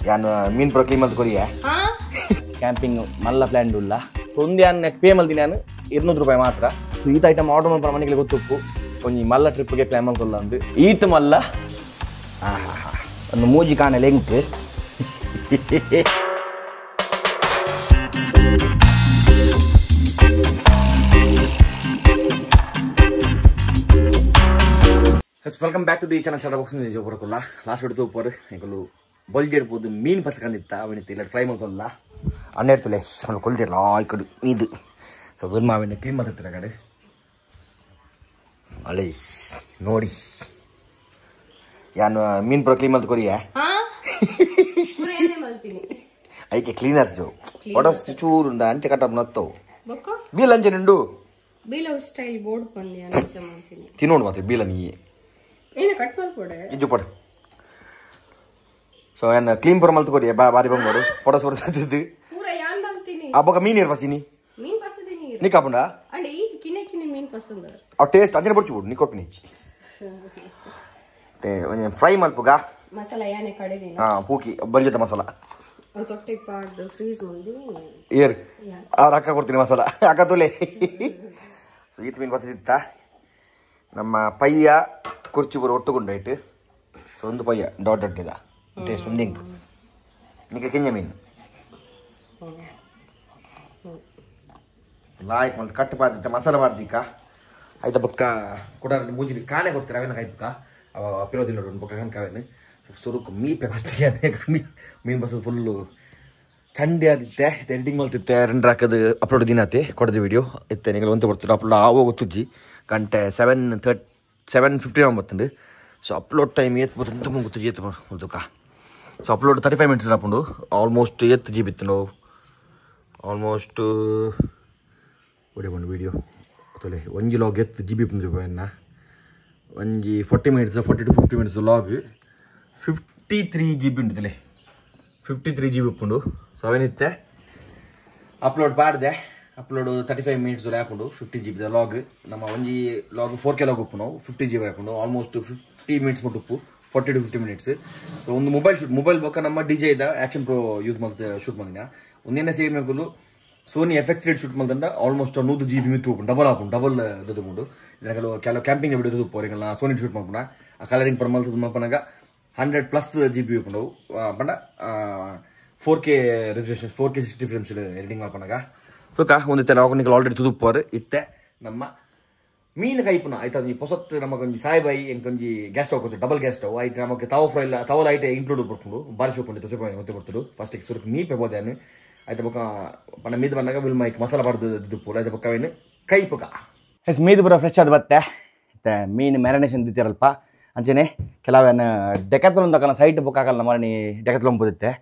ಯಾನು ಮೀನ್ ಪುರ clean ಮಾಡ್ದು Korea camping ಮಲ್ಲ plan ಉಲ್ಲ ಒಂದು ಯಾನು ಪೇ ಮಲ್ದಿನಿ ನಾನು ₹200 ಮಾತ್ರ ಸೊ ಈತ ಐಟಮ್ ಆರ್ಡರ್ ಮಾಡ್ಕೊಂಡು ಮನೆಗೆ ಗೊತ್ತುಪ್ಪು ಒಂಜಿ ಮಲ್ಲ ಟ್ರಿಪ್ಗೆ ಪ್ಲ್ಯಾನ್ ಮಾಡ್ಕೊಳ್ಳ ಅಂದು ಈತ ಮಲ್ಲ ಒಂದು ಮೂಜಿ ಕಾಣೆ ಲೆಂಕ್ welcome back to the channel start box ಬರಕಲ್ಲ ಲಾಸ್ಟ್ ಹಿಡಿದು ಪೋರ್ ಎಂಕಲು ಬೊಲ್ಜಿ ಇಡ್ಬೋದು ಮೀನು ಪಸಕಂದಿತ್ತ ಅವನಿತ್ತು ಇಲ್ಲ ಟ್ರೈ ಮಾಡ್ಕೊಲ್ಲ ಅಣ್ಣ ಇರ್ತಲೆ ಅವನು ಕೊಲ್ದಿರಲ್ಲ ಈ ಕಡೆ ಇದು ಸೊ ಗುಡ್ ಮಾವಿನ ಕ್ಲೀನ್ ಮಾಡ್ತಿರ್ತಾರೆ ಕಡೆ ಅಲ್ಲೇ ನೋಡಿ ಯಾನು ಮೀನು ಪುರ ಕ್ಲೀನ್ ಮಾಡ್ದು ಕೊರಿಯಾ ಐಕೆ ಕ್ಲೀನ್ ಆಯ್ತು ಒಡ ಚೂರು ಅಂಚೆ ಕಟ್ಟ ನತ್ತವು ಬೀಲ್ ಅಂಚೆ ನಿಂಡು ತಿನ್ನೋಡು ಮಾತ್ರ ಬೀಲ ನೀ ಇಜ್ಜು ಪಡ ಸೊ ಏನು ಕ್ಲೀನ್ ಪುರ ಮಲ್ತು ಕೊಡಿ ಬಾರಿ ಬಂಗೋಡು ಪೊಡ ಸೋಡ ಸತ್ತಿದ್ದು ಅಬ್ಬಕ ಮೀನು ಇರ್ ಬಸಿನಿ ನೀ ಕಾಪುಂಡ ಅವ್ ಟೇಸ್ಟ್ ಅಂಚನೆ ಬರ್ಚಿಬಿಡು ನೀ ಕೊಟ್ಟು ನೀಚಿ ಫ್ರೈ ಮಲ್ಪುಗ ಪೂಕಿ ಬಲ್ಜತ ಮಸಾಲ ಏರ್ ಅವ್ರ ಅಕ್ಕ ಕೊಡ್ತೀನಿ ಮಸಾಲ ಅಕ್ಕ ತುಲೆ ಸೊ ಈತ ಮೀನು ಬಸಿತ್ತ ನಮ್ಮ ಪಯ್ಯ ಕುರ್ಚಿ ಬರೋ ಒಟ್ಟುಗುಂಡಾಯ್ತು ಸೊ ಒಂದು ಪಯ್ಯ ಡಾಟ್ ಡಾಟ್ ಇದ ಟೇಸ್ಟ್ ಒಂದು ಹಿಂಗೆ ನಿಕ ಕೆಂಜ ಮೀನು ಲಾಯ್ಕ್ ಮಲ್ತು ಕಟ್ಟು ಪಾರ್ದಿತ್ತ ಮಸಾಲ ಪಾರ್ದಿಕ್ಕ ಆಯ್ತಾ ಬೊಕ್ಕ ಕೂಡ ಮೂಜಿಲಿ ಕಾಣೆ ಕೊಡ್ತೀರ ಅವೇನ ಕಾಯ್ಪುಕ್ಕ ಅವ ಪಿರೋದಿಲ್ಲ ಒಂದು ಬೊಕ್ಕ ಕನ್ಕಾವೇನು ಸುರುಕು ಮೀಪೆ ಫಸ್ಟಿಗೆ ಮೀನು ಬಸದು ಫುಲ್ಲು ಚಂಡಿ ಆದಿತ್ತೆ ಎಡಿಟಿಂಗ್ ಮಲ್ತಿತ್ತೆ ರೆಂಡ್ರ್ ಹಾಕೋದು ಅಪ್ಲೋಡ್ ದಿನ ಆತೆ ಕೊಡದು ವಿಡಿಯೋ ಇತ್ತೆ ನೀವು ಒಂತ ಬರ್ತೀರ ಅಪ್ಲೋಡ್ ಆವೋ ತುಜ್ಜಿ ಗಂಟೆ 7:15 ಬರ್ತಂಡು ಸೊ ಅಪ್ಲೋಡ್ ಟೈಮ್ ಎತ್ತು ಬರ್ತಂದು ತುಂಬ ಗೊತ್ತು ಎತ್ತು ಬರ್ತಕ್ಕ ಸೊ ಅಪ್ಲೋಡ್ 35 minutes ಹಾಕೊಂಡು ಆಲ್ಮೋಸ್ಟ್ ಎತ್ತು GB ಇತ್ತು ನಾವು ಆಲ್ಮೋಸ್ಟ್ ಹೊಡಿಕೊಂಡು ವೀಡಿಯೋ ತೊಲೆ ಒಂಜಿ ಲಾಗ್ ಎತ್ತು GB ಬಂದ್ರಿ ಅನ್ನ ಒಂಜಿ 40 minutes 40 to 50 minutes log 53 GB ಉಂಟು ತಲೆ 53 GB ಉಪ್ಪುಂಡು ಸೊ ಅವೇನಿತ್ತೆ ಅಪ್ಲೋಡ್ ಮಾಡಿದೆ ಅಪ್ಲೋಡ್ 35 minutes ಹಾಕೊಂಡು 50 GB ಲಾಗ್ ನಮ್ಮ ಒಂಜಿ ಲಾಗ್ 4K ಲಾಗ್ ಉಪ್ಪು ನಾವು 50 GB ಹಾಕೊಂಡು ಆಲ್ಮೋಸ್ಟ್ 50 minutes ಬಿಟ್ಟು ಉಪ್ಪು 40 to 50 minutes ಸೊ ಒಂದು ಮೊಬೈಲ್ ಬೋಕ ನಮ್ಮ DJ ಇದ್ದ ಆ್ಯಕ್ಷನ್ ಪ್ರೋ ಯೂಸ್ ಮಾಡ್ತಾ ಶೂಟ್ ಮಾಡಿನ ಒಂದೇನೇ ಸೇಮ್ ಹಾಕಲು ಸೋನಿ FX3 ಶೂಟ್ ಮಾಡ್ದಂಡ ಆಲ್ಮೋಸ್ಟ್ 100 GB ಮಿತ್ತು ಡಬಲ್ ಹಾಕೊಂಡು ಡಬಲ್ ದೊಡ್ಡಕೊಂಡು ಇದನ್ನೆಲ್ಲ ಕೆಲವು ಕ್ಯಾಂಪಿಂಗ್ ವಿಡಿಯೋ ತುಪ್ಪೋರಿಗೆಲ್ಲ ಸೋನಿ ಶೂಟ್ ಮಾಡ್ಕೊಂಡ ಆ ಕಲರಿಂಗ್ ಪರ್ಮಲ್ತದ ಮಾಡ್ಕೊಂಡಾಗ 100+ GB ಉಪ್ಪು ಪಂಡ 4K resolution 4K 60 frames editing ಮಾಡ್ಕೊಂಡಾಗ ಸುಖ ಒಂದಿತ್ತೆ ಲಾಗನಿಗೆ ಆಲ್ರೆಡಿ ತುದುಪ್ಪೋರು ಇತ್ತೆ ನಮ್ಮ ಮೀನು ಕೈಪುನ ಆಯ್ತಾ ಈ ಹೊಸತ್ತು ನಮಗೊಂದು ಸಾಯಿಬಾಯಿ ಎಂಕೊಂಜಿ ಗ್ಯಾಸ್ ಸ್ಟವ್ ಕೊಡ್ತಾರೆ ಡಬಲ್ ಗ್ಯಾಸ್ ಸ್ಟವ್ ಆಯ್ತು ನಮಗೆ ತವಲ ಐಟೆ ಇನ್ಕ್ಲೂಡ್ ಬರ್ಕೊಂಡು ಬಾರಿ ಶೋಕೊಂಡಿತ್ತು ಮತ್ತೆ ಬರ್ತಾರೆ ಫಸ್ಟಿಗೆ ಸುರುಕು ಮೀಪೆ ಬೋದೇನು ಆಯ್ತು ಬೊಕ್ಕ ಪಣ ಮೀದು ಬಂದಾಗ ವಿಲ್ ಮೈಕ್ ಮಸಾಲ ಬಾರ್ದು ದುಪ್ಪು ಆಯ್ತು ಬೊಕ್ಕವೇನು ಕೈಪುಗ ಎಸ್ ಮೀದು ಬರೋ ಫ್ರೆಶ್ ಆದ ಬತ್ತೆ ಮತ್ತೆ ಮೀನು ಮ್ಯಾರಿನೇಷನ್ ದಿತ್ತಿರಲ್ಪ ಅಂಚೆನೆ ಕೆಲವೇನು ಡೆಕತ್ಲೊಂದು ತಗೊಳ ಸೈಟ್ ಬುಕ್ ಆಗಲ್ಲ ಮರಣಿ ಡೆಕತ್ಲೊಂದು ಬರುತ್ತೆ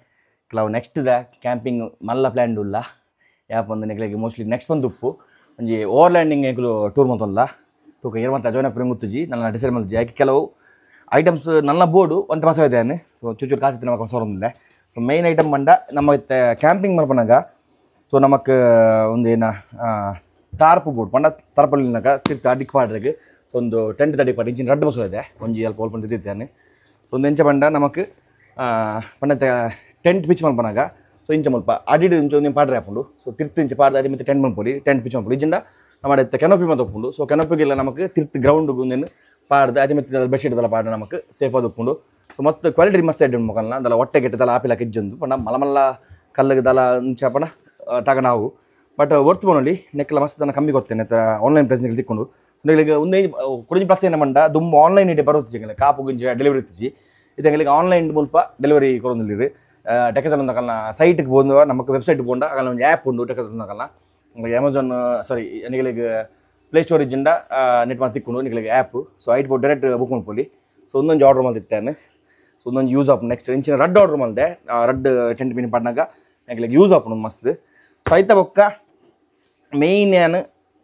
ಕೆಲವು ನೆಕ್ಸ್ಟ್ ಕ್ಯಾಂಪಿಂಗ್ ಮಲ್ಲ ಪ್ಲ್ಯಾನ್ ಉಲ್ಲ ಯಾಪ ಒಂದು ನೆಕ್ಲೆಗೆ ಮೋಸ್ಟ್ಲಿ ನೆಕ್ಸ್ಟ್ ಬಂದು ಉಪ್ಪು ಒಂಜಿ ಓವರ್ಲ್ಯಾಂಡಿಂಗ್ ಎಂಕುಲು ಟೂರ್ ಮಂತಲ್ಲ ತೂಕ ಇರುವಂಥ ಜೋನ ಪ್ರಿಂಗುತ್ತುಜಿ ನನ್ನ ಡಿಸೈಡ್ ಮಾಡ್ತಿ ಯಾಕೆ ಕೆಲವು ಐಟಮ್ಸ್ ನನ್ನ ಬೋರ್ಡು ಒಂದು ಹೊಸ ಇದ್ದೇನೆ ಸೊ ಚೂಚೂರು ಕಾಸು ನಮಗೆ ಹೊಸ ಹೊರೊಂದಿಲ್ಲ ಸೊ ಮೇಯ್ನ್ ಐಟಮ್ ಬಂಡ ನಮ್ಮ ಕ್ಯಾಂಪಿಂಗ್ ಮಾಡ್ಕೊಂಡಾಗ ಸೊ ನಮಗೆ ಒಂದು ಏನ ಟಾರ್ಪ್ ಬೋರ್ಡ್ ಪಂಡ ತರಪಲ್ಲಿನಾಗ ತಿರ್ತು ಅಡಿಕ್ ಪಾಡ್ರಿಗೆ ಸೊ ಒಂದು 10-30 ಪಾಡು ಇಂಚಿನ ರಡ್ಡು ಬಸೋ ಇದೆ ಒಂಜಿ ಅಲ್ಪ ಒಲ್ಪ ತಿರ್ತಿದ್ದಾನೆ ಸೊ ಒಂದು ಎಂಚ ಬಂಡ ನಮಗೆ ಪಂಡ ಟೆಂಟ್ ಪಿಚ್ ಮಾಡ್ಕೊಂಡಾಗ ಸೊ ಇಂಚ ಮಲ್ಪ ಅಡಿಡು ಇಂಚ ಒಂದು ಪಾಡ್ರೆ ಹಾಕೊಂಡು ಸೊ ತಿರ್ತು ಇಂಚ ಪಾಡ್ದು ಅದೇ ಮತ್ತೆ ಟೆಂಟ್ ಮಲ್ಪೊಲಿ ಟೆಂಟ್ ಪಿಚ್ ಮಲ್ಪೊಲಿ ಇಜ್ಜಿಂದ ನಮ್ಮ ಕೆನೋಪಿ ಮತ್ತೆ ಒಪ್ಕೊಂಡು ಸೊ ಕೆನೋಪಿಗೆಲ್ಲ ನಮಗೆ ತಿರ್ತು ಗ್ರೌಂಡ್ ಒಂದೇನು ಪಾಡ್ದು ಅದೇ ಮತ್ತೆ ಬೆಡ್ಶೀಟ್ ಅದೆಲ್ಲ ಪಾಡ್ದು ನಮಗೆ ಸೇಫ್ ಅದು ಒಪ್ಕೊಂಡು ಸೊ ಮಸ್ತ್ ಕ್ವಾಲಿಟಿ ಮಸ್ತ್ ಐಟಮ್ ಮಕ್ಕಳನ್ನ ಅದೆಲ್ಲ ಹೊಟ್ಟೆ ಕೆಟ್ಟದಲ್ಲ ಆಪಿಲ್ಲ ಕಿಜ್ಜೊಂದು ಪಂಡ ಮಲ್ಲ ಕಲ್ಲಗದಲ್ಲ ಇಂಚ ಪಣ ತಗ ನಾವು ಬಟ್ ವರ್ತ್ ಬೋನಲ್ಲಿ ನೆಕ್ಕೆಲ್ಲ ಮಸ್ತ್ ನಾನು ಕಮ್ಮಿ ಕೊಡ್ತೇನೆ ಆನ್ಲೈನ್ ಪ್ರೈಸ್ನಲ್ಲಿ ತಿಕ್ಕೊಂಡು ಈಗ ಒಂದು ಕುಡಿಂಜಿ ಪ್ಲಸ್ ಏನು ಮಂಡ ದುಮ್ಮ ಆನ್ಲೈನ್ ಇಡೆ ಬರೋದು ಕಾಪು ಗುಂಜಿ ಡೆಲಿವರಿ ಇತ್ತಿಜಿ ಇದಂಗೆ ಆನ್ಲೈನ್ ಮುಲ್ಪ ಡೆಲಿವರಿ ಕೊಡೋದಿಲ್ಲ ಡೆಕತ್ಲೊಂದು ತಗೊಳ್ಳ ಸೈಟ್ಗೆ ಬಂದು ನಮಗೆ ವೆಬ್ಸೈಟ್ ಬೋಂಡ ಅಲ್ಲ ಒಂದು ಆ್ಯಪ್ ಉಂಡು ಡೆಕತ್ಲೊಂದು ತಗೊಳ್ಳ ಅಮೆಝಾನ್ ಸಾರಿ ನಿಗಳಿಗೆ ಪ್ಲೇ ಸ್ಟೋರೇಜಿಂದ ನೆಟ್ ಮಾಡಿ ತಿಕ್ಕೊಂಡು ನಿಗಳಿಗೆ ಆ್ಯಪ್ ಸೊ ಐಟ್ ಬೋರ್ಡ್ ಡೈರೆಕ್ಟ್ ಬುಕ್ ಮಾಡ್ಕೊಳ್ಳಿ ಸೊ ಒಂದೊಂದು ಆರ್ಡ್ರ್ ಮಾಡ್ತಿತ್ತೇನೆ ಸೊ ಒಂದೊಂದು ಯೂಸ್ ಆಪ್ ನೆಕ್ಸ್ಟ್ ಇಂಚಿನ ರಡ್ ಆರ್ಡ್ರ್ ಮಾಡಿದೆ ರಡ್ ಟೆಂಟ್ ಮೀನು ಪಡ್ನಾಗ ನಿಗಳಿಗೆ ಯೂಸ್ ಆಪುಂಡು ಮಸ್ತ್ ಸೊ ಐತ ಬೊಕ್ಕ ಮೇಯ್ನ್ ಏನು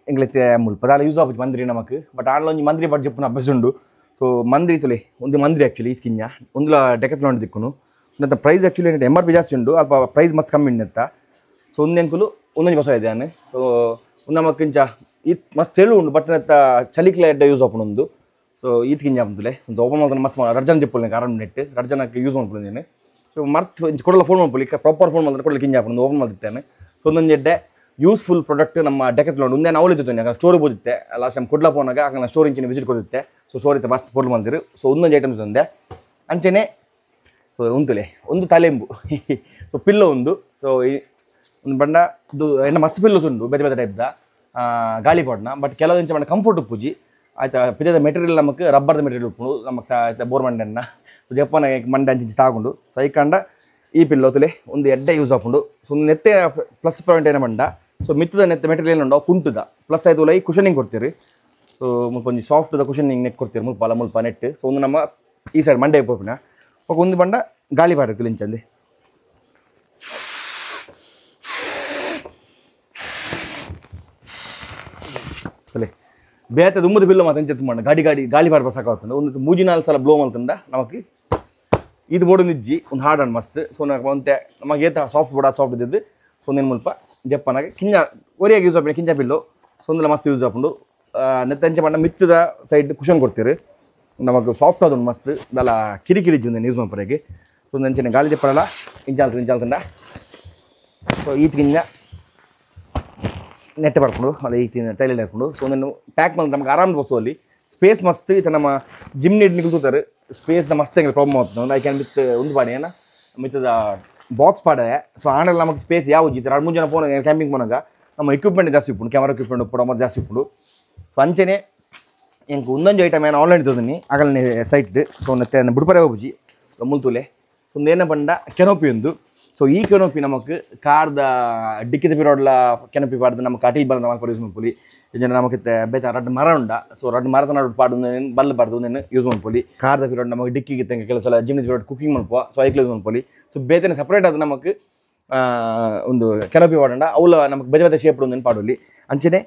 ಎಂಗ್ಲೈತೆ ಮುಲ್ಪ ಅದಾಲ ಯೂಸ್ ಆಪುಜಿ ಮಂದ್ರಿ ನಮಕ್ ಬಟ್ ಆಡ್ಲ ಒಂಜಿ ಮಂದ್ರಿ ಬಡ್ ಜಪ್ಪುನ ಅಭ್ಯಾಸ ಉಂಡು ಸೊ ಮಂದ್ರಿ ತುಲೆ ಒಂದು ಮಂದ್ರಿ ಆ್ಯಕ್ಚುಲಿ ಇಸ್ಕಿಂಜ ಒಂದು ಡೆಕತ್ಲೊಂಡು ದಿಕ್ಕುನು ಇಂಥ ಪ್ರೈಸ್ ಆ್ಯಕ್ಚುಲಿ MRP ಜಾಸ್ತಿ ಉಂಡು ಅಲ್ಪ ಪ್ರೈಸ್ ಮಸ್ತ್ ಕಮ್ಮಿ ಉಂಡು ಅಂತ ಸೊ ಒಂದೆಂಕುಲು ಒಂದೊಂದು ಬಸ ಇದ್ದಾನೆ ಸೊ ಒಂದು ನಮಕ್ಕಿಂಚ ಈತ್ ಮಸ್ತ್ ತೆಳು ಉಂಡು ಬಟ್ ಚಲಿಕ್ಲ ಎಡ್ಡ ಯೂಸ್ ಆಪುಂಡು ಸೊ ಈತ್ ಕಿಂಜ ಬಂತುಲೆ ಒಂದು ಓಪನ್ ಮಾಡ್ತಾನೆ ಮಸ್ತ್ ರಡ್ಜನ್ ಜಿಪ್ಪುಲ್ನೆ ಕಾರಣ ನೆಟ್ ರಡ್ಜನಕ್ಕೆ ಯೂಸ್ ಮಾಡ್ಕೊಂಡಿದ್ದೇನೆ ಸೊ ಮರ್ತು ಕೊಡಲ್ಲ ಫೋನ್ ಮಾಡ್ಕೊಳ್ಳಿ ಪ್ರಾಪರ್ ಫೋನ್ ಮಾಡಿದ್ರೆ ಕೊಡಲಿಕ್ಕೆ ಹಿಂಗೆ ಹಾಕೊಂಡು ಓಪನ್ ಮಾಡ್ತಿದ್ದೇನೆ. ಸೊ ಒಂದೊಂದು ಜಡ್ಡೆ ಯೂಸ್ಫುಲ್ ಪ್ರಾಡಕ್ಟ್ ನಮ್ಮ ಡೆಕೆತ್ಲಾನ್ ಒಂದೇ ನಾವು ಇತ್ತು ಸ್ಟೋರ್ ಬೋದಿತ್ತೆ ಲಾಸ್ಟ್ ಟೈಮ್ ಕೊಡ್ಲ ಫೋನಾಗ ಆಗ ಸ್ಟೋರ್ ಇಂಚಿನ ವಿಸಿಟ್ ಕೊಡುತ್ತೆ. ಸೊ ಸ್ಟೋರ್ ಇತ್ತು ಮಸ್ತ್ ಫೋನ್ ಮಾಡಿದ್ರು. ಸೊ ಒಂದೊಂದು ಐಟಮ್ಸ್ ಒಂದೇ ಅಂಚೆನೆ ಸೊ ಉಂಟುಲೆ ಒಂದು ತಲೆಂಬು ಸೊ ಪಿಲ್ಲೋ ಒಂದು. ಸೊ ಒಂದು ಬಂಡ ಇದು ಎನ್ನ ಮಸ್ತ್ ಪಿಲ್ಲೋಸ್ ಉಂಟು ಬೇರೆ ಬೇರೆ ಟೈಪ್ದ ಗಾಳಿ ಪಾಡ್ನ. ಬಟ್ ಕೆಲವು ಇಂಚ ಬಂಡ ಕಂಫರ್ಟ್ ಉಪ್ಪುಜಿ ಆಯ್ತಾ ಪಿದದ ಮೆಟೀರಿಯಲ್ ನಮಗೆ ರಬ್ಬರ್ದ ಮೆಟೀರಿಯಲ್ ಉಪ್ಪು ನಮಗೆ ಆಯ್ತಾ ಬೋರ್ ಮಂಡನ್ನ ಜಪ್ಪನ ಮಂಡೆ ಅಂಚಿ ತಾಗೊಂಡು ಸೊ ಐಕಂಡ ಈ ಪಿಲ್ಲೋ ತುಲೆ ಒಂದು ಎಡ್ಡೆ ಯೂಸ್ ಹಾಕೊಂಡು. ಸೊ ಒಂದು ನೆತ್ತೆ ಪ್ಲಸ್ ಪಾಯಿಂಟ್ ಏನ ಬಂಡ ಸೊ ಮಿತ್ತದ ನೆತ್ತೆ ಮೆಟೀರಿಯಲ್ ಉಂಡು ಕುಂಟುದ ಪ್ಲಸ್ ಆಯ್ತು ಲೈ ಕುಷನಿಂಗ್ ಕೊಡ್ತೀರಿ. ಸೊ ಕೊಂಚ ಸಾಫ್ಟ್ದ ಕುಷನಿಂಗ್ ನೆಕ್ ಕೊಡ್ತೀರಿ ಮುಲ್ಪ ನೆಟ್. ಸೊ ಒಂದು ನಮ್ಮ ಈ ಸೈಡ್ ಮಂಡೆ ಪೋಪಿನ ಒಂದು ಬಂಡ ಗಾಳಿ ಪಾಡಿರ್ತಿಲ್ಲ ಇಂಚಂದು ಅಲ್ಲೇ ಬೇತದ ಉಮ್ಮದ ಬಿಲ್ಲು ಮಾತು ಎಂಚೆತ್ತು ಮಾಡ ಗಾಳಿ ಪಾಡ್ಬ ಸಾಕಾಗ್ತದೆ. ಒಂದು 3-4 ಸಲ ಬ್ಲೋ ಮಾಡ್ತಂಡ ನಮಗೆ ಇದು ಬೋರ್ಡು ನಿಜ್ಜಿ ಒಂದು ಹಾರ್ಡ್ ಅಂಡ್ ಮಸ್ತ್. ಸೊ ಒಂತೆ ನಮಗೆ ಏತ ಸಾಫ್ಟ್ ಬೋರ್ಡ್ ಸಾಫ್ಟ್ ಇದ್ದದ್ದು. ಸೊ ಒಂದೇನು ಮುಲ್ಪ ಜಪ್ಪನಾಗೆ ಕಿಂಜ ಒರಿಯಾಗಿ ಯೂಸ್ ಹಾಕೊಂಡು ಕಿಂಜ ಬಿಲ್ಲು ಸೊ ಒಂದೆಲ್ಲ ಮಸ್ತ್ ಯೂಸ್ ಹಾಕೊಂಡು ನೆತ್ತಂಚೆ ಮಾಡ ಮಿತ್ತದ ಸೈಡ್ ಕುಷನ್ ಕೊಡ್ತೀರಿ ನಮಗೆ ಸಾಫ್ಟ್ ಅದೊಂದು ಮಸ್ತ್ ದಲ್ಲ ಕಿರಿಕಿರಿಜ್ಜಿ ಒಂದೇನು ಯೂಸ್ ಮಾಡ್ಪರೆಗೆ. ಸೊ ಒಂದು ಅಂಚೆನೆ ಗಾಳಿ ಜಪ್ಪರಲ್ಲ ಇಂಚಾಲ್ತಂಡ. ಸೊ ಈತ್ಗಿಂಜ ನೆಟ್ಟೆ ಪಡ್ಕೊಂಡು ಅಲ್ಲ ಈ ಟೈಲಲ್ಲಿ ಹಾಕೊಂಡು. ಸೊ ಒಂದನ್ನು ಪ್ಯಾಕ್ ಮಾಡಿ ನಮ್ಗೆ ಆರಾಮ್ ಬಸ್ಸು ಅಲ್ಲಿ ಸ್ಪೇಸ್ ಮಸ್ತ್ ಈತ ನಮ್ಮ ಜಿಮ್ ನೀಡ್ ನಿಲ್ತಾರೆ ಸ್ಪೇಸ್ನ ಮಸ್ತ್ ಹೆಂಗೆ ಪ್ರಾಬ್ಲಮ್ ಆಗ್ತದೆ. ಐ ಕ್ಯಾನ್ ಮಿತ್ ಒಂದು ಪಾಡಿ ಏನ ಮಿತ್ತದ ಬಾಕ್ಸ್ ಪಾಡ. ಸೊ ಆಂಡ್ರಲ್ಲಿ ನಮಗೆ ಸ್ಪೇಸ್ ಯಾವ ಇತ್ತು 2-3 ಜನ ಫೋನ್ ಕ್ಯಾಂಪಿಂಗ್ போனாங்க ನಮ್ಮ ಎಕ್ವಿಪ್ಮೆಂಟ್ ಜಾಸ್ತಿ ಇಪ್ಪುಂಡು ಕ್ಯಾಮರಾ ಎಕ್ವಿಪ್ಮೆಂಟ್ ಉಪ್ಪು ಮತ್ತೆ ಜಾಸ್ತಿ ಇಪ್ಪುಂಡು. ಸೊ ಅಂಚೆನೆ ಎಂಕ್ ಒಂದೊಂದು ಐಟಮ್ ಏನು ಆನ್ಲೈನ್ ಇದ್ದೋದನಿ ಆಗಲೇ ಸೈಟ್. ಸೊ ಮತ್ತೆ ಬುಡ್ಪರೆ ಹೋಗ್ಬುಜಿ ಮುಲ್ತುಲೆ ಒಂದು ಏನ ಬಂಡ ಕೆನೋಪಿ ಒಂದು. ಸೊ ಈ ಕೆನೋಪಿ ನಮಗೆ ಕಾರ್ದ ಡಿಕ್ಕಿದ ಪಿರೋಡ್ಲ ಕೆನೋಪಿ ಪಾಡ್ದು ನಮ್ಮ ಅಟಿಲ್ ಬಲ್ಲ ನಮ್ಮ ಯೂಸ್ ಮಾಡ್ಕೊಳ್ಳಿ. ಇದನ್ನು ನಮಗೆ ಬೇತ ರಡ್ ಮರ ಉಂಡ. ಸೊ ರಡ್ ಮರದ ನಡು ಪಾಡು ಬಲ್ಲ ಪಾಡ್ದು ಒಂದೇನು ಯೂಸ್ ಮಾಡ್ಕೊಳ್ಳಿ. ಕಾರ್ದ ಪಿರೋಡ್ ನಮಗೆ ಡಿಕ್ಕಿಗೆ ತಂಗ ಕೆಲವು ಸಲ ಜಿಮ್ಮಿದ ಪಿರೋಡ್ ಕುಕಿಂಗ್ ಮಾಡ್ಕೋ. ಸೊ ಐಕ್ಲು ಯೂಸ್ ಮಾಡ್ಕೊಳ್ಳಿ. ಸೊ ಬೇತನೆ ಸಪ್ರೇಟ್ ಅದು ನಮಗೆ ಒಂದು ಕೆನೋಪಿ ಪಾಡಂಡ ಅವಳ ನಮಗೆ ಬೇರೆ ಬೇರೆ ಶೇಪ್ ಒಂದೇನು ಪಾಡೋಲಿ ಅಂಚೆನೆ.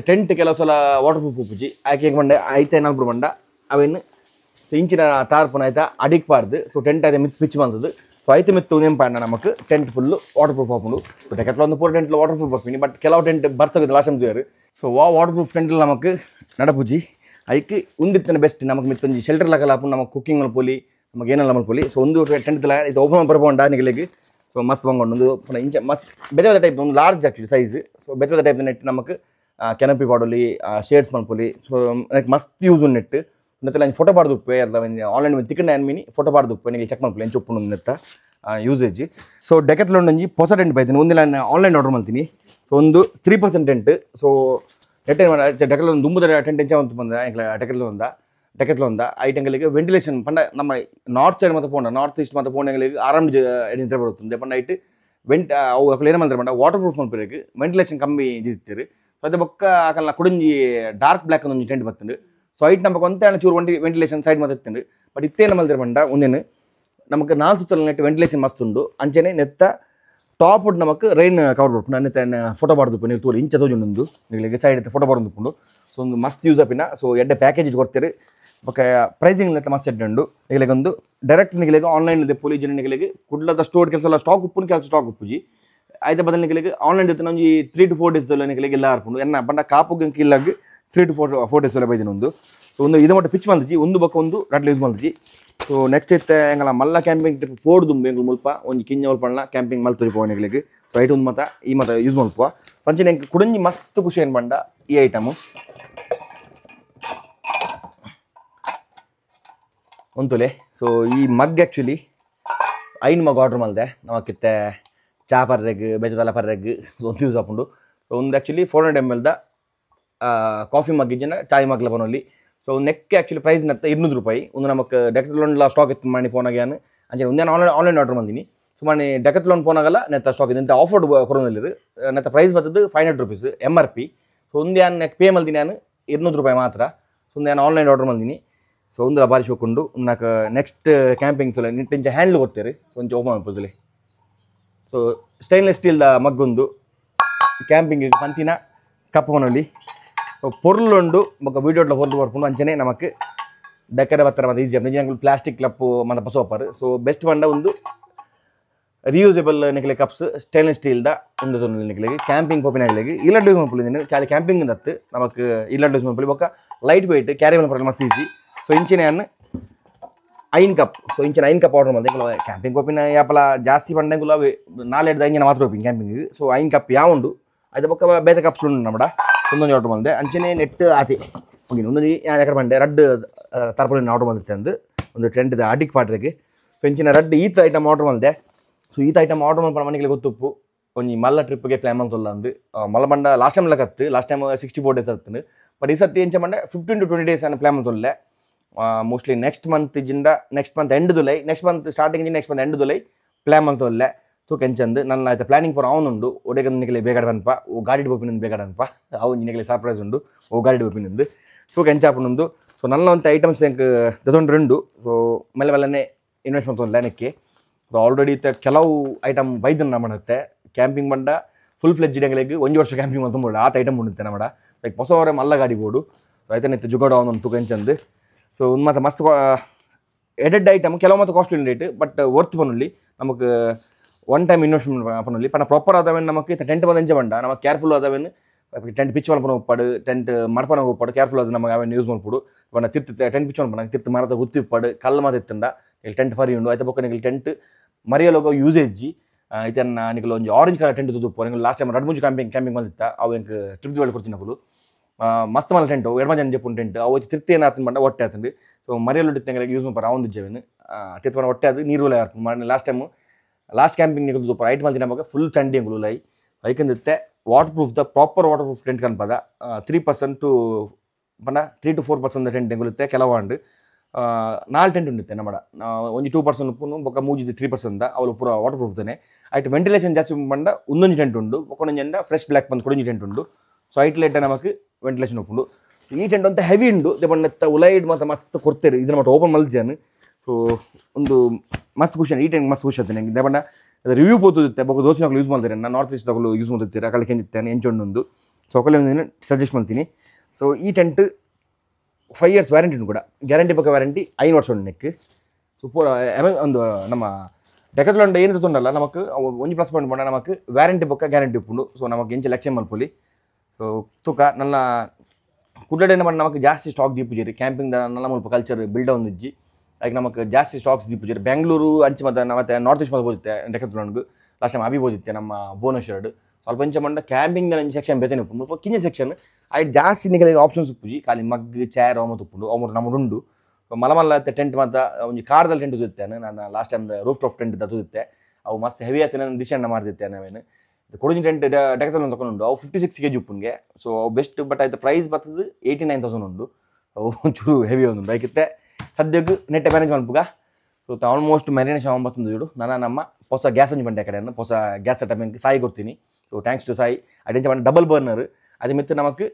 ಟೆಂಟ್ ಕೆಲವು ಸಲ ವಾಟರ್ ಪ್ರೂಫ್ ಉಪ್ಪುಜಿ ಆಕೆ ಹೇಗೆ ಬಂಡೆ ಆಯ್ತಾ ಏನಾಗ್ಬಿಡು ಬಂಡ ಅವೇನು ಸೊ ಇಂಚಿನ ತಾರ್ಪನ ಆಯ್ತಾ ಅಡಿಕ್ ಪಾಡ್ದು. ಸೊ ಟೆಂಟ್ ಆಯ್ತಾ ಮಿತ್ ಪಿಚ್ ಬಂದದ್ದು. ಸೊ ಐತೆ ಮಿತ್ತು ನೇಮ್ ಪಾಡ ನಮಗೆ ಟೆಂಟ್ ಫುಲ್ಲು ವಾಟರ್ ಪ್ರೂಫ್ ಹಾಕೊಂಡು. ಸೊ ಡೆಕೆತ್ಲಾನ್ ಒಂದು 4 ಟೆಂಟ್ಲು ವಾಟರ್ ಪ್ರೂಫ್ ಹಾಕ್ತೀನಿ. ಬಟ್ ಕೆಲವು ಟೆಂಟ್ ಬರ್ಸೋದು last time so water proof tent ನಮಗೆ ನಡಪುಜಿ ಐಕೆ ಉಂದಿತ್ತನೆ ಬೆಸ್ಟ್ ನಮಗೆ ಮಿತ್ತೊಂದು ಶೆಲ್ಟರ್ ಲಾಕಲ್ಲ ಹಾಕೊಂಡು ನಮಗೆ ಕುಕಿಂಗ್ ಮಲ್ಪೊಲಿ ನಮಗೆ ಏನೆಲ್ಲ ಮಲ್ಪೊಲಿ. ಸೊ ಒಂದು ಟೆಂಟ್ ಇದು ಓಪನ್ ಬರ್ಬೋಂಡ ನಿಗಲಿಗೆ. ಸೊ ಮಸ್ತ್ ಬಂಗೊಂಡು ಒಂದು ಇಂಚ ಮಸ್ತ್ ಬೇರೆ ಬೇರೆ ಟೈಪ್ ಒಂದು ಲಾರ್ಜ್ ಆ್ಯಕ್ಚುಲಿ ಸೈಜ್. ಸೊ ಬೇರೆ ಬೇರೆ ಟೈಪ್ ನೆಟ್ ನಮಗೆ ಕೆನಪಿ ಪಾಡೋಲಿ ಶೇಡ್ಸ್ ಮಲ್ಪೊಲಿ. ಸೊ ನನಗೆ ಮಸ್ತ್ ಯೂಸ್ ಉಂಡು ನೆಟ್ ನೆತ್ತಲ್ಲ ಫೋಟೋ ಪಾಡ್ದು ಉಪ್ಪೆ ಅರ್ಧ ಆನ್ಲೈನ್ ತಿಕ್ಕಂಡ ಮೀನಿ ಫೋಟೋ ಪಾಡ್ದು ಉಪ್ಪೆ ನನಗೆ ಚೆಕ್ ಮಾಡ್ಕೊಳ್ಳಿ ಎಂಚು ಉಪ್ಪು ನೆತ್ತ ಯೂಸೇಜ್. ಸೊ ಡೆಕೆತ್ಲಾನ್ ಒಂಜಿ ಹೊಸ ಟೆಂಟ್ ಬೈತೀನಿ ಒಂದಿಲ್ಲ ನಾನು ಆನ್ಲೈನ್ ಆರ್ಡರ್ ಮಾಡ್ತೀನಿ. ಸೊ ಒಂದು 3% ಟೆಂಟ್. ಸೊ ನೆಟ್ ಡೆಕೆತ್ಲಾನ್ ಒಂದು ದುಂಬುದ ಟೆಂಟ್ ಎಂಚ ಅಂತ ಬಂದ ಡೆಕೆತ್ಲಾನ್ ಐಟಂಗಳಿಗೆ ವೆಂಟಿಲೇಷನ್ ಪಂಡ ನಮ್ಮ ನಾರ್ತ್ ಸೈಡ್ ಮತ್ತೆ ಪೋಂಡ ನಾರ್ತ್ ಈಸ್ಟ್ ಮತ್ತೆ ಪೋಂಡಗಳಿಗೆ ಆರಾಮ್ ನಿಂತ ಬರುತ್ತದೆ ಪಂಡ ಐಟ್ ಅವು ಏನು ಮಾಡ್ತಾರೆ ಪಂಡ ವಾಟರ್ ಪ್ರೂಫ್ ಮಾಡ್ಬೇಕು ವೆಂಟಿಲೇಷನ್ ಕಮ್ಮಿ ಇದಿರ್ತೀರಿ. ಸೊ ಅದೇ ಬೊಕ್ಕ ಆಕಲ್ಲ ಕುಡಿಂಜಿ ಡಾರ್ಕ್ ಬ್ಲ್ಯಾಕ್ ಒಂದು ಟೆಂಟ್ ಬರ್ತಂಡು. ಸೊ ಐಟ್ ನಮಗೆ ಒಂತೆ ಚೂರು ವೆಂಟಿಲೇಷನ್ ಸೈಡ್ ಮತ್ತೆ ಎತ್ತಂಡು. ಬಟ್ ಇತ್ತೇನು ಮಲ್ದಿರ ಪಂಡ ಒಂದೇನು ನಮಗೆ 4 ಸುತ್ತಲ ನೆಟ್ ವೆಂಟಿಲೇಷನ್ ಮಸ್ತ್ ಉಂಡು ಅಂಚೆನೆ ನೆತ್ತ ಟಾಪ್ ಉಂಟು ನಮಗೆ ರೈನ್ ಕವರ್ ಬರ್ಪುಂಡು ನೆತ್ತ ಫೋಟೋ ಪಾಡ್ದು ನೀವು ತೋರಿ ಇಂಚ ತೋಜುಂಡು ನಿಮಗೆ ಸೈಡ್ ಫೋಟೋ ಪಾಡ್ದುಂಡು. ಸೊ ಒಂದು ಮಸ್ತ್ ಯೂಸ್ ಅಪಿನ. ಸೊ ಎಡ್ಡೆ ಪ್ಯಾಕೇಜ್ ಕೊಡ್ತೀರಿ ಬೊಕ್ಕ ಪ್ರೈಸಿಂಗ್ ನೆತ್ತ ಮಸ್ತ್ ಎಡ್ಡೆ ಉಂಡು ನಿಗಲಿಗೆ ಒಂದು ಡೈರೆಕ್ಟ್ ನಿಗಲಿಗೆ ಆನ್ಲೈನ್ ಪೊಲಿ ಜನ ನಿಗಲಿಗೆ ಕುಡ್ಲದ ಸ್ಟೋರ್ ಕೆಲಸ ಸ್ಟಾಕ್ ಉಪ್ಪು ಕೆಲಸ ಸ್ಟಾಕ್ ಉಪ್ಪುಜಿ ಆಯ್ತು ಬದಲು ನಿಗಲಿಗೆ ಆನ್ಲೈನ್ ಜೊತೆ ನಮ್ಗೆ 3 to 4 ಡೇಸ್ ನಿಗಲಿಗೆ ಎಲ್ಲ ಹಾರ್ಕೊಂಡು ಎನ್ನ ಬಂಡ ಕಾಪುಗೆ ಇಲ್ಲಾಗಿ 3 to 4 ಡೇಸ್ ಬೈದಿನ ಒಂದು. ಸೊ ಒಂದು ಇದು ಮಟ್ಟ ಪಿಚ್ ಬಂದಿಜಿ ಒಂದು ಬೊಕ್ಕ ಒಂದು ರಡ್ಲ ಯೂಸ್ ಮಾಡಿಜಿ. ಸೊ ನೆಕ್ಸ್ಟ್ ಇತ್ತೆ ಎಂಗಲ ಮಲ್ಲ ಕ್ಯಾಂಪಿಂಗ್ ಟ್ರಿಪ್ ಪೋಡ್ದು ಎಂಗ್ಲು ಮುಲ್ಪ ಒಂದು ಕಿಂಜ ಮುಲ್ಪಣ್ಣ ಕ್ಯಾಂಪಿಂಗ್ ಮಲ್ತೊರಿ ಪೋನಿಗಳಿಗೆ. ಸೊ ಐಟ್ ಒಂದು ಮತ ಈ ಮತ ಯೂಸ್ ಮಲ್ಪುವ ಪಂಚಿನ ಎಂಗೆ ಕುಡಂಜಿ ಮಸ್ತ್ ಖುಷಿ ಏನು ಬಂಡ ಈ ಐಟಮು ಒಂತುಲೆ. ಸೊ ಈ ಮಗ್ ಆ್ಯಕ್ಚುಲಿ ಐನ್ ಮಗ್ ಆರ್ಡ್ರ್ ಮಾಡಿದೆ ನಮಕಿತ್ತೆ ಚಾ ಪರ್ರೆಗ್ ಬೆಜದಲ್ಲ ಪರ್ರೆಗ್ ಸೊ ಒಂದು ಯೂಸ್ ಹಾಕೊಂಡು. ಸೊ ಒಂದು ಆ್ಯಕ್ಚುಲಿ 400 ml ಕಾಫಿ ಮಗ್ಗಿನ ಚಾಯ್ ಮಗ್ಲ ಬನೋಲಿ. ಸೊ ನೆಕ್ ಆ್ಯಕ್ಚುಲಿ ಪ್ರೈಸ್ ನತ್ತ 200 ರೂಪಾಯಿ ಒಂದು ನಮಗೆ ಡೆಕೆತ್ಲಾನ್ ಸ್ಟಾಕ್ ಇತ್ತು ಮಾಡಿ ಫೋನ್ ಆಗ್ಯಾನು ಅಂಚೆ ಒಂದೇ ಆನ್ಲೈನ್ ಆರ್ಡರ್ ಮಾಡಿದ್ದೀನಿ. ಸೊ ಮಾಡಿ ಡೆಕೆತ್ಲಾನ್ ಫೋನ್ ಆಗಲ್ಲ ನೆತ್ತ ಸ್ಟಾಕ್ ಇದೆ ಆಫರ್ ಕೊರೋನಲ್ಲಿ ನೆತ್ತ ಪ್ರೈಸ್ ಬರ್ತದೆ 500 ರೂಪೀಸ್ MRP. ಸೊ ಒಂದು ನಾನು ನೆಕ್ ಪೇ ಮಲ್ದಿನಿ ನಾನು 200 ರೂಪಾಯಿ ಮಾತ್ರ. ಸೊ ಒಂದು ನಾನು ಆನ್ಲೈನ್ ಆರ್ಡರ್ ಮಾಡಿದ್ದೀನಿ. ಸೊ ಒಂದು ಬಾರಿ ಹೋಗ್ಕೊಂಡು ನಾಲ್ಕು ನೆಕ್ಸ್ಟ್ ಕ್ಯಾಂಪಿಂಗ್ ಸಲ ನಿಟ್ಟಿಂಚ ಹ್ಯಾಂಡ್ಲ್ ಕೊಡ್ತೀರಿ. ಸೊ ಒಂದು ಓಪನ್ ಮಾಡ್ಬೋದಲ್ಲಿ. ಸೊ ಸ್ಟೈನ್ಲೆಸ್ ಸ್ಟೀಲ್ದ ಮಗ್ಗೊಂದು ಕ್ಯಾಂಪಿಂಗ್ ಪಂತಿನ ಕಪ್ಪನಲ್ಲಿ ಪೊರ್ಲುಂಡು ಬೊಕ್ಕ ವೀಡಿಯೋಟ್ಲ ಹೊರದು ಬರ್ಕೊಂಡು ಅಂಚನೆ ನಮಗೆ ಡೆಕ್ಕರೆ ಬತ್ತರ ಮತ್ತು ಈಸಿ ನಿಜ ಪ್ಲಾಸ್ಟಿಕ್ ಕ್ಲಪ್ಪು ಮತ್ತು ಪಸೋಪರ್. ಸೊ ಬೆಸ್ಟ್ ಬಂಡ ಒಂದು ರಿಯೂಸಬಲ್ ನಿಕ್ಲೆ ಕಪ್ಸ್ ಸ್ಟೈನ್ಲೆಸ್ ಸ್ಟೀಲ್ದ ಒಂದು ನಿಕ್ಲೆಗೆ ಕ್ಯಾಂಪಿಂಗ್ ಪೋಪಿನ ನಿಕ್ಲೆಗೆ ಇಲ್ಲ ಯೂಸ್ ಮಾಡ್ಕೊಳ್ಳಿ ಖಾಲಿ ಕ್ಯಾಂಪಿಂಗ್ ದತ್ತು ನಮಗೆ ಇಲ್ಲ ಯೂಸ್ ಮಾಡ್ಕೊಳ್ಳಿ ಬೊಕ್ಕ ಲೈಟ್ ವೆಯ್ಟ್ ಕ್ಯಾರಿ ಮಾಡ್ಕೊಳ್ಳಿ ಮಸ್ತ್ ಈಸಿ. ಸೊ ಇಂಚಿನ ಐನ್ ಕಪ್ ಸೊ ಇಂಚಿನ ಐನ್ ಕಪ್ ಆರ್ಡರ್ ಮಾಡಿದೆ ಕ್ಯಾಂಪಿಂಗ್ ಕೊಪ್ಪಿನ ಯಾಪಲ ಜಾಸ್ತಿ ಬಂದಂಗುಲ 4 ಐದು ಮಾತ್ರ ಹೋಗ್ತೀನಿ ಕ್ಯಾಂಪಿಂಗ್ ಸೊ ಐನ್ ಕಪ್ ಯಾವುದು ಅದು ಪಕ್ಕ ಬೇರೆ ಕಪ್ಸ್ ಉಂಟು ನಮ್ಮಡ ಒಂದೊಂದು ಆರ್ಡರ್ ಮಾಡಿದೆ ಅಂಚನೆ ನೆಟ್ ಆತಿ ಹೋಗಿ ಒಂದೊಂದು ಯಾಕಡೆ ಬಂದೆ ರಡ್ ತರಪುಳಿನ ಆರ್ಡರ್ ಮಾಡಿದ್ದೆ ಅಂದು ಒಂದು ಟೆಂಟ್ ಅಡಿಕ್ ಪಾಟ್ರಿಗೆ ಸೊ ಇಂಚಿನ ರಡ್ ಈತ ಐಟಮ್ ಆರ್ಡರ್ ಮಾಡಿದೆ ಸೊ ಈತ ಐಟಮ್ ಆರ್ಡರ್ ಮಾಡ್ಕೊಂಡು ಮನೆಗೆ ಗೊತ್ತುಪ್ಪು ಒಂದು ಮಲ್ಲ ಟ್ರಿಪ್ಗೆ ಪ್ಲಾನ್ ಮಾಡ್ತಲ್ಲ ಅಂದು ಮಲ್ಲ ಬಂಡ ಲಾಸ್ಟ್ ಟೈಮ್ 64 days ಹತ್ತು ಬಟ್ ಈ ಸರ್ತಿ ಎಂಚ ಬಂಡ 15 to 20 days ಅನ್ನ ಪ್ಲಾನ್ ಮಾಡ್ತೊಲ್ಲೆ mostly next month end July next month starting next month end July plan ಮಾಡ್ತೊಲ್ಲೆ ಸೊ ಕೆಂಚಂದು ನನ್ನ ಆಯ್ತು ಪ್ಲಾನಿಂಗ್ ಫಾರ್ ಅವನುಂಡು ಒಡೆಗೆ ನಿನಗೆ ಬೇಗಾಡ ಅನ್ಪ ಓ ಗಾಡಿ ಬೋಪಿನಿಂದ ಬೇಗಾಡ ಅನ್ಪ ಅವು ನಿನಗೆ ಸರ್ಪ್ರೈಸ್ ಉಂಡು ಓ ಗಾಡಿ ಬೋಪಿನಿಂದ ಸೊ ಕೆಂಚಾಪನೊಂದು ಸೊ ನನ್ನ ಒಂದು ಐಟಮ್ಸ್ ಹೆಂಗೆ ದೊಡ್ಡ ಸೊ ಮೇಲೆ ಇನ್ವೆಸ್ಟ್ ಮಾಡ್ತೊಲ್ಲೆ ನೆಕ್ಕೆ ಸೊ ಆಲ್ರೆಡಿ ಕೆಲವು ಐಟಮ್ ಬೈದನ್ನ ಮಾಡುತ್ತೆ ಕ್ಯಾಂಪಿಂಗ್ ಬಂಡ ಫುಲ್ ಫ್ಲೆಜ್ ಇಡಂಗಳಿಗೆ 1 ವರ್ಷ ಕ್ಯಾಂಪಿಂಗ್ ಅಂತ ತುಂಬ ಆತ ಐಟಮ್ ಉಂಡುತ್ತೆ ನಮ್ಮಡ ಲೈಕ್ ಹೊಸವರೇ ಮಲ್ಲ ಗಾಡಿ ಬೋಡು ಸೊ ಆಯ್ತಾನೆ ಜುಗಾಡ ಅವನೊಂದು ತುಕಂಚಂದು ಸೊ ಮತ್ತು ಮಸ್ತ್ ಎಡೆಡ್ ಐಟಮ್ ಕೆಲವು ಮತ್ತು ಕಾಸ್ಟ್ಲಿ ರೇಟ್ ಬಟ್ ವರ್ತ್ ಪನ್ನುಲ್ಲಿ ನಮಗೆ ಒನ್ ಟೈಮ್ ಇನ್ವೆಸ್ಟ್ಮೆಂಟ್ ಪನ್ನುಲ್ಲಿ ಪನ್ನ ಪ್ರಾಪರ್ ಆದವೇನು ನಮಗೆ ಟೆಂಟ್ ಬಂದು ಬಂಡ ನಮಗೆ ಕೇರ್ಫುಲ್ ಆದವೇನು ಟೆಂಟ್ ಪಿಚ್ ಮಲ್ಪನ ಉಪ್ಪಾಡು ಟೆಂಟ್ ಮಡ್ಪನ ಉಪ್ಪಾಡು ಕೇರ್ಫುಲ್ ಅದು ನಮಗೆ ಅವೇನು ಯೂಸ್ ಮಾಡ್ಬಿಡು ಬಣ್ಣ ಟೆಂಟ್ ಪಿಚ್ ಮಲ್ಪನ ತಿರ್ತು ಮರದ ಗುತ್ತಿ ಉಪ್ಪಾಡು ಕಲ್ಲು ಮಾತು ಎತ್ತಂಡ ಇಲ್ಲಿ ಟೆಂಟ್ ಫರಿ ಉಂಡು ಆಯ್ತು ಪಕ್ಕ ನಿಮಗೆ ಟೆಂಟ್ ಮರಿಯಲೋಗ ಯೂಸೇಜ್ ಇದನ್ನು ನಿಗಲು ಒಂದು ಆರೆಂಜ್ ಕಲರ್ ಟೆಂಟ್ ತುಪ್ಪ ನಿಮಗೆ ಲಾಸ್ಟ್ ಟೈಮ್ ರಡ್ಮುಂಜು ಕ್ಯಾಂಪಿಂಗ್ ಬಂದಿತ್ತ ಅವು ಹೆಂಗೆ ಟ್ರಿಪ್ಸ್ ವೇಳೆ ಕೊಡ್ತೀನಿ ನಕಲು ಮಸ್ತ್ ಮಲ್ಲ ಟೆಂಟು ಎಡಮ ಜನ ಟೆಂಟ್ ಅವು ತಿರ್ತಿ ಏನು ಆತನ ಬಂಡ ಹೊಟ್ಟೆ ಆತಂದು ಸೊ ಮರಿಯಲು ತೆಂಗಳಿಗೆ ಯೂಸ್ ಮಾಡ್ತಾರೆ ಅವನು ಜೇವೇನು ತಿರ್ತ ಹೊಟ್ಟೆ ಅದು ನೀರು ಮಾಡಿ ಲಾಸ್ಟ್ ಕ್ಯಾಂಪಿಂಗ್ ನಿಗಲು ತುಪ್ಪ ರೈಟ್ ಮಲ್ತಿನ ಮಗ ಫುಲ್ ಚಂಡಿ ಅಂಗುಲು ಲೈ ಐಕಂದಿತ್ತೆ water proof proper water proof tent ಕನ್ಪದ 3% to 3 to 4% ಟೆಂಟ್ ಎಂಗುಲುತ್ತೆ ಕೆಲವಾಂಡು 4 ಟೆಂಟ್ ಉಂಡುತ್ತೆ ನಮ್ಮಡ ಒಂದು 2% ಉಪ್ಪುನು ಬೊಕ್ಕ ಮೂಜಿದ್ದು 3% ಅವಳು ಪೂರ ವಾಟರ್ ಪ್ರೂಫ್ ತಾನೆ ಆಯ್ತು ವೆಂಟಿಲೇಷನ್ ಜಾಸ್ತಿ ಬಂಡ ಒಂದೊಂದು ಟೆಂಟ್ ಉಂಡು ಬೊಕ್ಕೊಂದು ಫ್ರೆಶ್ ಬ್ಲ್ಯಾಕ್ ಬಂದು ಕೊಡೊಂದು ಟೆಂಟ್ ಉಂಡು ಸೊ ಐಟ್ಲೆಟ್ ನಮಗೆ ವೆಂಟಿಲೇಷನ್ ಉಪ್ಪುಂಡು ಸೊ ಈ ಟೆಂಟ್ ಅಂತ ಹೆವಿ ಉಂಡು ದೇಪಂಡ ಉಲೈಡ್ ಮತ್ತು ಮಸ್ತ್ ಕೊಡ್ತೇವೆ ಇದನ್ನ ಮಟ್ಟ ಓಪನ್ ಮಲ್ಜಾನು ಸೊ ಒಂದು ಮಸ್ತ್ ಖುಷಿ ಈ ಟೆಂಟ್ ಮಸ್ತ್ ಖುಷಿ ಆಗ್ತೇನೆ ನಂಗೆ ದೇಪಂಡ ಅದು ರಿವ್ಯೂ ಪೋತುತ್ತೆ ಬೊಕ್ಕ ದೋಸೆ ಯೂಸ್ ಮಾಡ್ತಾರೆ ನಾನು north East ತಗೊಳ್ಳು use ಮಾಡ್ತಿರ್ತೀರ Akal ಕೆಂದಿತ್ತೇನೆ ಎಂಚೊಂದೊಂದು so ಅಕಲೆ ಒಂದು ಸಜೆಸ್ಟ್ ಮಾಡ್ತೀನಿ ಸೊ ಈ ಟೆಂಟ್ 5 years ವ್ಯಾರಂಟಿ ಉಂಟು ಕೂಡ ಗ್ಯಾರಂಟಿ ಪಕ್ಕ ವ್ಯಾರಂಟಿ 5 ವರ್ಷ ಉಂಟು ನೆಕ್ ಸೊ ಪೂರ ಒಂದು ನಮ್ಮ ಡೆಕತ್ಲಾನ್ ಏನು ತೊಂದಲ್ಲ ನಮಗೆ ಒಂದು ಪ್ಲಸ್ ಪಾಯಿಂಟ್ ಬಂಡ ನಮಗೆ ವ್ಯಾರಂಟಿ ಪಕ್ಕ ಗ್ಯಾರಂಟಿ ಉಪ್ಪುಂಡು ಸೊ ನಮಗೆ ಎಂಚ ಲಕ್ಷ ಮಲ್ಪೊಲಿ ಸೊ ತೂಕ ನನ್ನ ಕುಡ್ಡೇನ ಬಂದು ನಮಗೆ ಜಾಸ್ತಿ ಸ್ಟಾಕ್ ದೀಪುಜೇರಿ ಕ್ಯಾಂಪಿಂಗ್ ನನ್ನ ಮುಲ್ಪ ಕಲ್ಚರ್ ಬಿಲ್ಡ್ ಒಂದಿಜ್ಜಿ ಅದಕ್ಕೆ ನಮಗೆ ಜಾಸ್ತಿ ಸ್ಟಾಕ್ಸ್ ದೀಪುಜೇರಿ ಬೆಂಗಳೂರು ಅಂಚೆ ಮತ್ತು ನಾರ್ತ್ ಈಸ್ಟ್ ಬೋದಿತ್ತೆ ಡೆಕತ್ಲಾನ್ಗೆ ಲಾಸ್ಟ್ ಟೈಮ್ ಬೋದಿತ್ತೆ ನಮ್ಮ ಭುವನೇಶ್ವರ ಸ್ವಲ್ಪ ಇಂಚ ಮಂಡ ಕ್ಯಾಂಪಿಂಗ್ ಸೆಕ್ಷನ್ ಬೇತೇನೆ ಉಪ್ಪು ಕಿಂಜ ಸೆಕ್ಷನ್ ಆಯ್ತು ಜಾಸ್ತಿ ನಿಮಗೆ ಆಪ್ಷನ್ಸ್ ಉಪ್ಪುಜಿ ಖಾಲಿ ಮಗ್ ಚೇರ್ ಅವತ್ತು ಉಪ್ಪುಂಡು ಅವ್ರು ನಮ್ಮದುಂಡು ಮಲಮಲ್ಲ ಟೆಂಟ್ ಮತ್ತು ಒಂದು ಕಾರ್ದಲ್ಲಿ ಟೆಂಟ್ ತುದಿತ್ತೇನೆ ನಾನು last time roof top tent ತುದಿತ್ತೆ ಅವು ಮಸ್ತ್ ಹೆವಿ ಆಯ್ತು ನಾನು ದಿಶೆಣ್ಣ ಮಾಡ್ತಿದ್ದೆ ನಾವೇನು ಕೊಡಗಿನ ಟೆಂಟ್ ಡೆಕತ್ಲಾನ್ ತಗೊಂಡು ಅವು 56 kg ಉಪ್ಪುನ್ಗೆ ಸೊ ಅವು ಬೆಸ್ಟ್ ಬಟ್ ಆಯ್ತು ಪ್ರೈಸ್ ಬರ್ತದೆ 89,000 ಉಂಡು ಅವು ಒಂಚೂರು ಹೆವಿ ಒಂದು ಬೈಕಿತ್ತೆ ಸದ್ಯಕ್ಕೆ ನೆಟ್ಟೆ ಮ್ಯಾನೇಜ್ ಮಾಡ್ಬೇಕ ಸೊ ಆಲ್ಮೋಸ್ಟ್ ಮ್ಯಾರಿನೇಷನ್ 9 ಇಡು ನಾನು ನಮ್ಮ ಹೊಸ ಗ್ಯಾಸ್ ಅಂಜ್ ಬಂಡೆ ಕಡೆಯನ್ನು ಹೊಸ ಗ್ಯಾಸ್ ಸೆಟಪ್ ಸಾಯಿ ಕೊಡ್ತೀನಿ ಸೊ ಥ್ಯಾಂಕ್ಸ್ ಟು ಸಾಯಿ ಅಡೆಂಚ ಮಾಡಿ ಡಬಲ್ ಬರ್ನರ್ ಅದು ಮಿತ್ತು ನಮಗೆ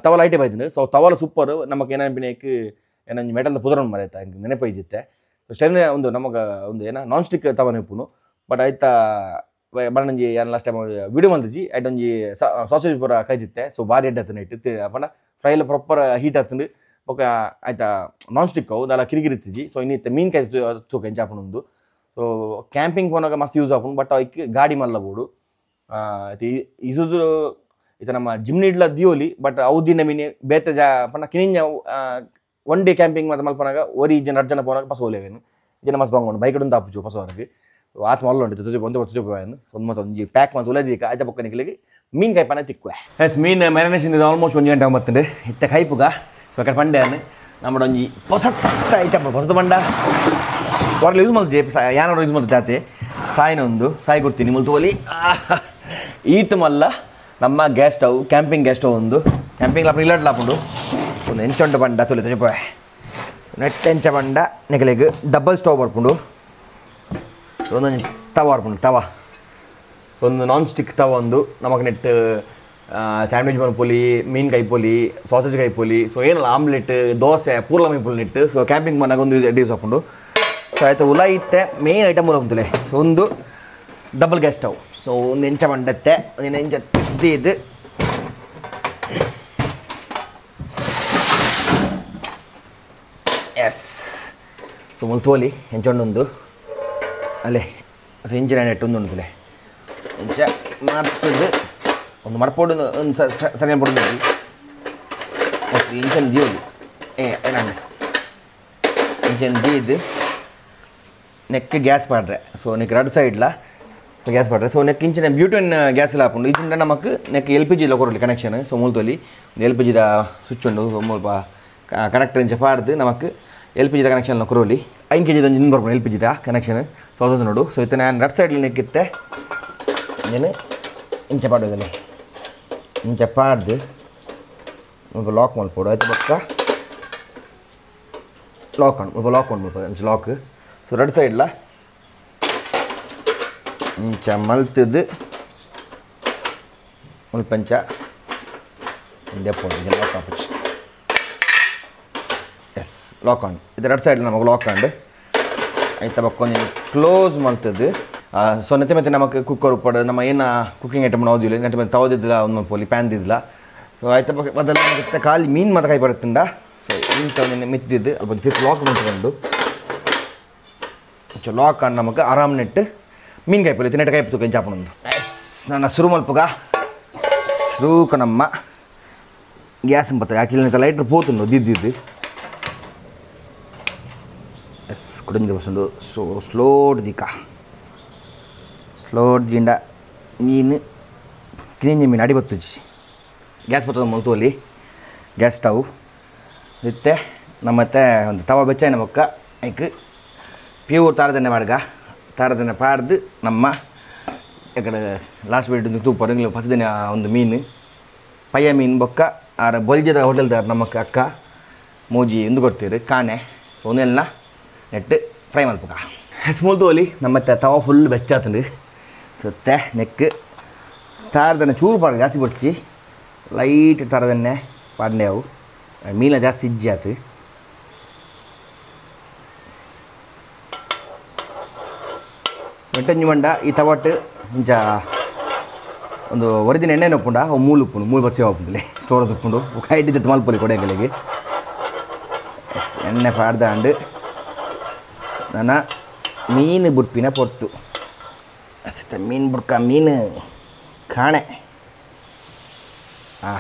ತವಲ್ ಐಟೆ ಬೈತೀನಿ ಸೊ ತವಲ ಸೂಪರ್ ನಮಗೆ ಏನೇನಕ್ಕೆ ಏನಂಜು ಮೆಟಲ್ದ ಪುದರ ಮರೆಯುತ್ತೆ ಹಂಗೆ ನೆನಪೈಜಿತ್ತೆ ಸೊ ಸ್ಟೈಲ್ ಒಂದು ನಮಗೆ ಒಂದು ಏನೋ ನಾನ್ ಸ್ಟಿಕ್ ತವ ನೆನಪುನು ಬಟ್ ಆಯ್ತಾ ಬಣ್ಣಂಜಿ ಏನು ಲಾಸ್ಟ್ ಟೈಮ್ ವಿಡಿಯೋ ಬಂದಿಜಿ ಆಯ್ತೊಂಜಿ ಸಾಸೇಜ್ ಪೂರ ಕೈದಿತ್ತೆ ಸೊ ಭಾರಿ ಎಡ್ಡೆ ಆತನ ಇಟ್ಟು ಪಂಡ ಫ್ರೈಲ ಪ್ರಾಪರ್ ಹೀಟ್ ಆತಂದು ಬೊಕ್ಕ ಆಯ್ತಾ ನಾನ್ ಸ್ಟಿಕ್ ಅವು ದಾಲ ಕಿರಿಕಿರಿತ್ತಿಜಿ ಸೊ ಇನ್ನಿತ್ತೆ ಮೀನು ಕಾಯಿ ತೂಕ ಎಂಚಾಪನೊಂದು ಸೊ ಕ್ಯಾಂಪಿಂಗ್ ಪೋನಾಗ ಮಸ್ತ್ ಯೂಸ್ ಆಪುಂಡು ಬಟ್ ಅವಕ್ಕೆ ಗಾಡಿ ಮಲ್ಲಬೋಡು ಇಸುಜು ಇದು ನಮ್ಮ ಜಿಮ್ನಿ ಇಡ್ಲ ದಿಯೋಲಿ ಬಟ್ ಅವು ದಿನ ಮೀನಿ ಬೇತೆ ಪಂಡ ಕಿನಿಂಜ 1 day ಕ್ಯಾಂಪಿಂಗ್ ಮತ್ತು ಮಲ್ಪನಾಗ ಒರಿ ಜನ 2 ಜನ ಪೋನಾಗ ಪಸ ಓಲೇವೇನು ಜನ ಮಸ್ತ್ ಬಂಗೊಂಡು ಬೈಕ್ ಹಿಡಿದು ಆಪುಜು ಪಸವನಿಗೆ ಆತ ಮಲ್ಲ ಉಂಟು ತುಜು ಒಂದು ತುಜುಪೇನು ಒಂದು ಮತ್ತು ಒಂದು ಪ್ಯಾಕ್ ಮತ್ತು ಉಲದಿಕ ಆಯ್ತ ಪಕ್ಕ ನಿಕ್ಲಿಗೆ ಮೀನು ಕಾಯಿ ಪನ ತಿಕ್ಕುವೆ ಎಸ್ ಮೀನು ಮ್ಯಾರಿನೇಷನ್ ಇದು ಆಲ್ಮೋಸ್ಟ್ 1 ಗಂಟೆ ಆಗುತ್ತದೆ ಇತ್ತ ಕೈಪುಗ ಸೊ ಅక్కడ ಪಂಡೆ ನಮ್ಮ ಒಂಜಿ ಹೊಸತ್ತ ಐಟಮ್ ಹೊಸದು ಬಂಡ ಹೊರಗೆ ಯೂಸ್ ಮಾಡ್ತೀವಿ ಯಾರು ಯೂಸ್ ಮಾಡ್ತೀವಿ ಜಾತಿ ಸಾಯಿನ ಒಂದು ಸಾಯಿ ಕೊಡ್ತೀನಿ ಮುಲ್ ತೋಲಿ ಈತ ಮಲ್ಲ ನಮ್ಮ gas stove camping gas stove ಒಂದು ಕ್ಯಾಂಪಿಂಗ್ ಲಾಪು ಇಲ್ಲಾಡ್ ಲಾಪುಂಡು ಒಂದು ಎಂಚೊಂಟ ಬಂಡ ತೊಲೆ ತಜಪ ನೆಟ್ ಎಂಚ ಬಂಡ ನೆಗಲೆಗ್ ಡಬಲ್ ಸ್ಟವ್ ಬರ್ಪುಂಡು ಸೊ ಒಂದೊಂದು ತವ ಬರ್ಪುಂಡು ತವ ಸೊ ಒಂದು ನಾನ್ ಸ್ಟಿಕ್ ತವ ಒಂದು ನಮಗೆ ನೆಟ್ ಸ್ಯಾಂಡ್ವಿಚ್ ಮಲ್ಪೊಲಿ ಮೀನು ಕೈಪೊಲಿ ಸಾಸೇಜ್ ಕೈಪೊಲಿ ಸೊ ಏನಲ್ಲ ಆಮ್ಲೆಟ್ ದೋಸೆ ಪೂರ್ಲ ಮೀಪುಲ್ ನೆಟ್ಟು ಸೊ ಕ್ಯಾಂಪಿಂಗ್ ಮನಾಗ ಒಂದು ಯೂಸ್ ಹಾಕೊಂಡು ಸೊ ಆಯ್ತು ಉಲ ಇತ್ತೆ ಮೇನ್ ಐಟಮ್ ಹೋಗ್ತಲೆ ಸೊ ಒಂದು ಡಬಲ್ ಗ್ಯಾಸ್ ಸ್ಟವ್ ಸೊ ಒಂದು ಎಂಚ ಮಂಡತ್ತೆ ಒಂದು ಎಂಚ ಇದು ಎಸ್ ಸೊ ಮುಲ್ತೋಲಿ ಎಂಚೊಂಡೊಂದು ಅಲ್ಲೇ ಸೊ ಇಂಚಿನ ನೆಟ್ ಒಂದು ಉಂಟಲೆ ಎಂಚ ಮಾಡ್ತದೆ ಒಂದು ಮಡ್ಪೋಡು ಒಂದು ಸರಿ ಪೊಡು ಇಂಚನ್ ದಿಯೋಲಿ ಏನಾಗ ಇಂಚೆ ಇದು ನೆಕ್ ಗ್ಯಾಸ್ ಪಾಡ್ರೆ ಸೊ ನೆಕ್ ಎರಡು ಸೈಡ್ಲ ಗ್ಯಾಸ್ ಪಾಡ್ರೆ ಸೊ ನೆಕ್ ಇಂಚಿನ ಬ್ಯೂಟನ್ ಗ್ಯಾಸ್ ಎಲ್ಲ ಹಾಕೊಂಡು ಇದರಿಂದ ನಮಗೆ ನೆಕ್ ಎಲ್ ಪಿ ಜಿಲ್ಲ ಕೊರಲಿ ಕನೆಕ್ಷನ್ ಸೊ ಮೂಲದಲ್ಲಿ ಎಲ್ ಪಿ ಜಿದ ಸ್ವಿಚ್ ಉಂಡು ಸ್ವಲ್ಪ ಕನೆಕ್ಟರ್ ಇಂಚ ಪಾಡ್ದು ನಮಗೆ ಎಲ್ ಪಿ ಜಿದ ಕನೆಕ್ಷನ್ ಕೊರೋಲಿ 5 kg ಇಂಜಿನ್ ಬರ್ಬೋದು ಎಲ್ ಪಿ ಜಿದ ಕನೆಕ್ಷನ್ ಸೊ ಅದು ನೋಡು ಸೊ ಇತ್ತು ನಾನು ಲೆಫ್ಟ್ ಸೈಡ್ಲಿ ನೆಕ್ಕಿತ್ತೆ ಏನು ಇಂಚ ಪಾಡೋದಲ್ಲಿ ಇಂಚ ಪಾಡ್ದು ಸ್ವಲ್ಪ ಲಾಕ್ ಮಾಡ್ಬೋದು ಆಯ್ತು ಪಕ್ಕ ಲಾಕ್ ಆನ್ ಸ್ವಲ್ಪ ಲಾಕ್ ಮಾಡ್ಬೋದು ಇಂಚ ಲಾಕ್ ಸೊ ರೆಡ್ ಸೈಡ್ಲ ಇಂಚ ಮಲ್ತದ್ದು ಮುಲ್ಪಂಚ ಡೆಪ್ಪು ಲಾಕ್ ಆಪచ్చు ಎಸ್ ಲಾಕ್ ಆನ್ ಇದು ರೆಡ್ ಸೈಡ್ಲ ನಮಗೆ ಲಾಕ್ ಆಂಡ್ ಆಯ್ತಾ ಬಕ್ಕೊಂದು ಕ್ಲೋಸ್ ಮಲ್ತದ್ದು ಸೊ ನೆತ್ತೆ ಮತ್ತೆ ನಮಗೆ ಕುಕ್ಕರ್ ಉಪ್ಪಡು ನಮ್ಮ ಏನು ಕುಕಿಂಗ್ ಐಟಮ್ ಓದಿಲ್ಲ ನೆತ್ತೆ ಮತ್ತೆ ತವದಿದ್ದಿಲ್ಲ ಒಂದು ಪೋಲಿ ಪ್ಯಾನ್ ದಿದ್ದಿಲ್ಲ ಸೊ ಆಯ್ತಾ ಮೊದಲು ಮತ್ತೆ ಖಾಲಿ ಮೀನು ಮತ್ತೆ ಕೈ ಬರುತ್ತಿಂದ ಸೊ ಇಂಥ ಮಿತ್ತಿದ್ದು ಅದು ಸಿಟ್ಟು ಲಾಕ್ ಮಾಡ್ಕೊಂಡು ಲಾಕ್ ಆನ್ ನಮಗೆ ಆರಾಮ್ ನೆಟ್ಟು ಮೀನು ಕಾಯಿ ಪೊಲಿ ನೆಟ್ಟು ಕಾಯಿ ತುಕ ಚಾಪಣೊಂದು ಎಸ್ ನನ್ನ ಶುರು ಮಲ್ಪಗ ಶುರುಕ ನಮ್ಮ ಗ್ಯಾಸ್ ಬರ್ತದೆ ಯಾಕಿಲ್ಲ ಲೈಟ್ರ್ ಪೋತುಂಡು ದಿದ್ದಿದ್ದು ಎಸ್ ಕುಡಿಂದ ಬಸ್ಸುಂಡು ಸೊ ಸ್ಲೋಡ್ ದಿಕ್ಕ ಸ್ಲೋಡ್ ದಿಂಡ ಮೀನು ಕಿನಿಂಜಿ ಮೀನು ಅಡಿ ಬತ್ತುಜಿ ಗ್ಯಾಸ್ ಬರ್ತದೆ ಮುಲ್ತುವಲ್ಲಿ ಗ್ಯಾಸ್ ಸ್ಟವ್ ಮತ್ತೆ ನಮ್ಮತ್ತೆ ಒಂದು ತವ ಬೆಚ್ಚಾಯಿನ ಬೊಕ್ಕ ಐಕ್ ಪ್ಯೂರ್ ತಾರದನ್ನೇ ಮಾಡ್ಗ ತಾರದನ್ನೇ ಪಾಡ್ದು ನಮ್ಮ ಯಾಕಡೆ ಲಾಸ್ಟ್ ಬಿಡ್ ತೂಪರು ಇಂಗ್ಲ ಫಸ್ಟ್ ಒಂದು ಮೀನು ಪಯ್ಯ ಮೀನು ಬೊಕ್ಕ ಆರ ಬೊಲ್ಜದ ಹೋಟೆಲ್ದಾರ ನಮ್ಮ ಅಕ್ಕ ಮೂಜಿ ಎಂದು ಕೊಡ್ತೀರಿ ಕಾಣೆ ಸೊ ಒಂದೆಲ್ಲ ನೆಟ್ಟು ಫ್ರೈ ಮಲ್ಪಕ ಸ್ಮೂಲ್ ತೋಲಿ ನಮ್ಮತ್ತೆ ತವ ಫುಲ್ ಬೆಚ್ಚಾತಂದು ಸುತ್ತೆ ನೆಕ್ ತಾರದನ್ನೇ ಚೂರು ಪಾಡು ಜಾಸ್ತಿ ಬರ್ಚಿ ಲೈಟ್ ತಾರದನ್ನೇ ಪಾಡ್ನೆ ಅವು ಮೀನ ಜಾಸ್ತಿ ಇಜ್ಜಿ ಆತು ಮೆಟ್ಟಂಜಿ ಮಂಡ ಈ ತವಟ್ಟು ಇಂಚ ಒಂದು ಒರಿಜಿನ ಎಣ್ಣೆ ಉಪ್ಪುಂಡ ಅವು ಮೂಲು ಉಪ್ಪುಂಡು ಮೂಲು ಬಚ್ಚೆ ಉಪ್ಪುಂದಿಲ್ಲ ಸ್ಟೋರದ ಉಪ್ಪುಂಡು ಕೈಟಿದ್ದು ಮಲ್ಪೊಲಿ ಕೊಡೆಗಳಿಗೆ ಎಣ್ಣೆ ಪಾಡ್ದಾಂಡು ನನ್ನ ಮೀನು ಬುಡ್ಪಿನ ಪೊರ್ತು ಅಸತ ಮೀನು ಬುಡ್ಕ ಮೀನು ಕಾಣೆ ಹಾ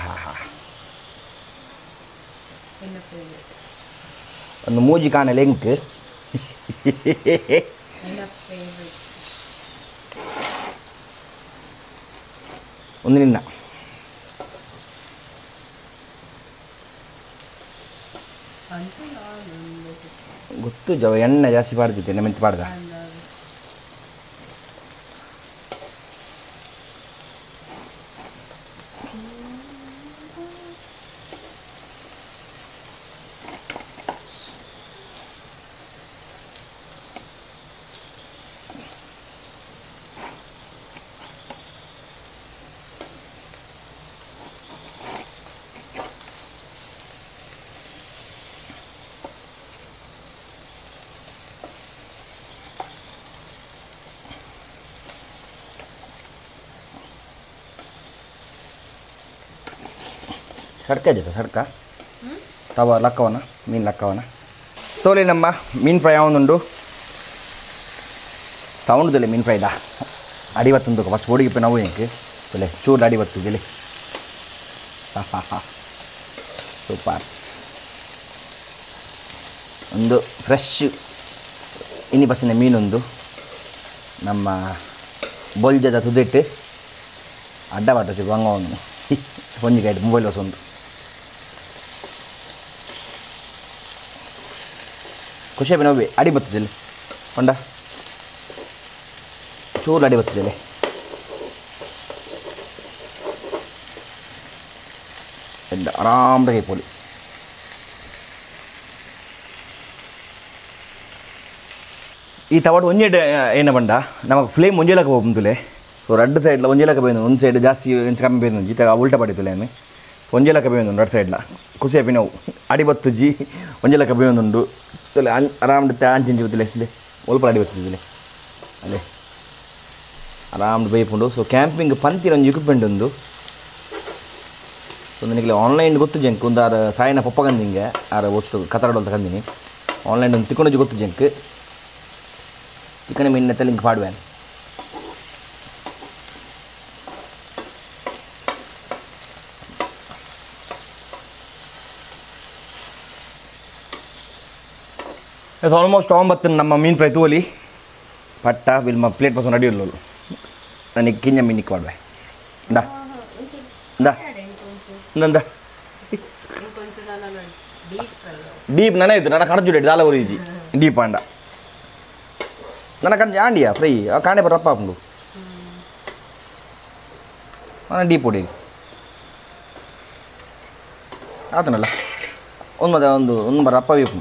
ಒಂದು ಮೂಜಿ ಕಾಣೆ ಲೆಂಕ್ ಒಂದು ನಿನ್ನ ಗೊತ್ತು ಜವ ಎಣ್ಣೆ ಜಾಸ್ತಿ ಪಾಡ್ದಿತ್ತೆ ಎಣ್ಣೆ ಮೆಂತಿ ಪಾಡ್ದ ಸಡ್ಕ ಜೊತೆ ಸಡ್ಕ ತವ ಲಕ್ಕವನ ಮೀನು ಲಕ್ಕವನ ತೋಲಿ ನಮ್ಮ ಮೀನು ಫ್ರೈ ಅವನುಂಡು ಸೌಂಡ್ದಲ್ಲಿ ಮೀನು ಫ್ರೈದ ಅಡಿವತ್ತುಂದು ಫಸ್ಟ್ ಓಡಿಗೆ ನಾವು ಏನಕ್ಕೆ ತಲೆ ಚೂರು ಅಡಿವತ್ತಿದ್ದಿಲ್ಲಿ ಹಾ ಸೂಪರ್ ಒಂದು ಫ್ರೆಶ್ ಇನಿ ಬಸ್ಸಿನ ಮೀನೊಂದು ನಮ್ಮ ಬೊಲ್ಜದ ತುದಿಟ್ಟು ಅಡ್ಡ ಬಾಟ ಸಿಗು ಹಂಗವನು ಒಂಜಿಗಾಯ್ತು ಮೊಬೈಲ್ ಹೊಸೊಂದು ಖುಷಿ ನೋವಿ ಅಡಿ ಬರ್ತದಿಲ್ಲ ಹೊಂಡ ಚೂರು ಅಡಿ ಬರ್ತದಿಲ್ಲ ಎಲ್ಲ ಆರಾಮ್ದಾಗಿ ಪೋಲಿ ಈ ತವಾಡು ಒಂಜೆ ಏನ ಬಂಡ ನಮಗೆ ಫ್ಲೇಮ್ ಒಂಜೇಲಕ್ಕೆ ಹೋಗ್ತಲೆ ಸೊ ರೆಡ್ ಸೈಡ್ಲ ಒಂಜೇಲಕ್ಕೆ ಬೇಯ್ದು ಒಂದು ಸೈಡ್ ಜಾಸ್ತಿ ಕಮ್ಮಿ ಬೇಯ್ದು ಜೀತ ಉಲ್ಟ ಪಡಿತಲೆ ಆಮೆ ಒಂಜೇಲಕ್ಕೆ ಬೇಯ್ದು ರೆಡ್ ಸೈಡ್ಲ ಖುಷಿ ಆಪಿ ನಾವು ಅಡಿ ಬತ್ತು ಜಿ ಒಂಜೇಲಕ್ಕೆ ಬೇಯ್ದುಂಡು ತಲೆ ಆರಾಮ್ ಆಂಚಿಂಚಿ ಬತ್ತಿಲೆ ಇದೆ ಒಲ್ಪ ಅಡಿ ಬತ್ತಿದ್ದಿಲ್ಲ ಅಲ್ಲೇ ಆರಾಮ್ ಬೇಯ್ಪುಂಡು ಸೊ ಕ್ಯಾಂಪಿಂಗ್ ಪಂತಿನ ಒಂದು ಇಕ್ವಿಪ್ಮೆಂಟ್ ಒಂದು ಸೊ ನನಗೆ ಆನ್ಲೈನ್ ಗೊತ್ತು ಜಂಕ್ ಒಂದು ಆರು ಸಾಯನ ಪಪ್ಪಗಂದಿಂಗೆ ಆರು ಒಟ್ಟು ಕತಾಡೋಲ್ ತಗೊಂಡಿನಿ ಆನ್ಲೈನ್ ಒಂದು ತಿಕ್ಕೊಂಡು ಗೊತ್ತು ಜಂಕ್ ಚಿಕನ್ ಮೀನಿನ ಲಿಂಕ್ ಪಾಡುವೆ ಇದು ಆಲ್ಮೋಸ್ಟ್ 9 ನಮ್ಮ ಮೀನು ಫ್ರೈ ತೋಲಿ ಪಟ್ಟ ಬಿಲ್ ಪ್ಲೇಟ್ ಪರ್ಸನ್ ರೆಡಿ ಇಲ್ಲೋಳು ನನಗೆ ಕಿಂಜ ಮೀನು ಕೊಡ್ಬೆ ಇಂದ ಇಂದ ಇಂದ ಡೀಪ್ ನನಗೆ ಇತ್ತು ನನ್ನ ಕಣಜು ದಾಲ ಉರಿಜಿ ಡೀಪ್ ಅಂಡ ನನ್ನ ಕಣಜ ಆಂಡಿಯಾ ಫ್ರೈ ಕಾಣೆ ಬರಪ್ಪ ಹಾಕೊಂಡು ನಾನು ಡೀಪ್ ಹೊಡಿ ಆತನಲ್ಲ ಒಂದು ಬರ ಅಪ್ಪ ಬೇಕು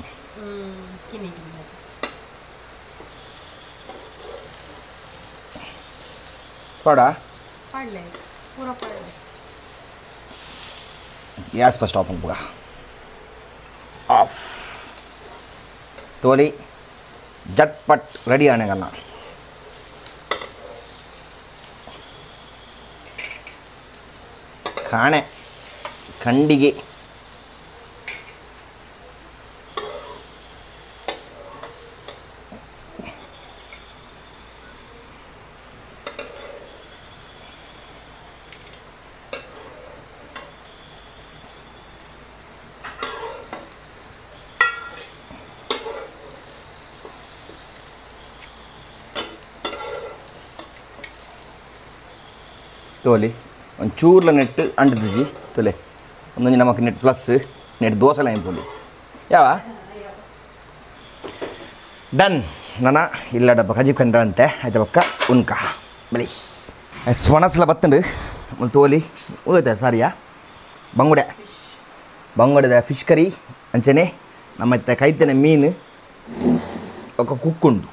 पड़ा गैस पर स्टॉप होगा ऑफ तोली झटपट रेडी आने करना खाने खंडिगे तोली चूर्ल नेट अंटी तोले नमक नेट प्लस नेट दोसा पोली याव डन नाना इला डब्बा कजी कंटे आयता पक्का उनका बली स्वनसला बत्तुंडु तोली ऊगते सारिया बंगुडे बंगुडे फिश करी अंचने नम्म कैतिन मीनु ओक कुक्कुंडु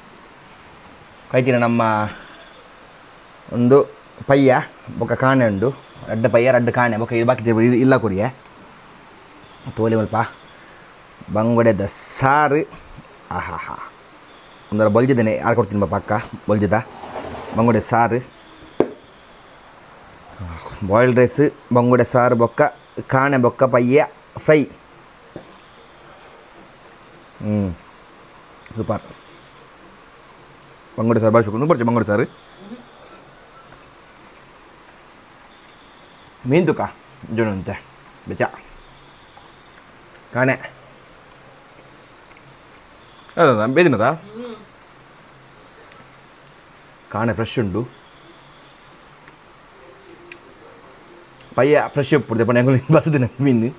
कैतिन नम्म ಒಂದು ಪಯ್ಯ ಬೊಕ್ಕ ಕಾಣೆ ಉಂಡು ರಡ್ಡು ಪಯ್ಯ ರಡ್ಡು ಕಾಣೆ ಬೊಕ್ಕ ಬಾಕಿ ಇಲ್ಲ ಕೊರಿಯೆ ತೋಲಿ ಮಲ್ಪ ಬಂಗುಡೆದ ಸಾರು ಆಹಾ ಒಂದರ ಬೊಲ್ಜಿದ್ದೇನೆ ಯಾರು ಕೊಡ್ತೀನಿ ಬಾ ಪಕ್ಕ ಬೊಲ್ಜಿದ ಬಂಗುಡೆ ಸಾರು ಬಾಯ್ಲ್ಡ್ ರೈಸ್ ಬಂಗುಡೆ ಸಾರು ಬೊಕ್ಕ ಕಾಣೆ ಬೊಕ್ಕ ಪಯ್ಯ ಫ್ರೈ ಸೂಪರ್ ಬಂಗುಡೆ ಸಾರು ಬಳಸ್ಕೊಂಡು ಬರ್ತೀವಿ ಬಂಗುಡೆ ಸಾರು ಮೀನು ತುಕ ಜೋನಂತೆ ಬೆಚ್ಚ ಕಾಣೆ ಅದ ಬೇದಿನದ ಕಾಣೆ ಫ್ರೆಶ್ ಉಂಟು ಪಯ್ಯ ಫ್ರೆಶ್ ಉಪ್ಪುಡ್ದೆ ಪಣ ಎಂಗಳು ಬಸದಿನ ಮೀನು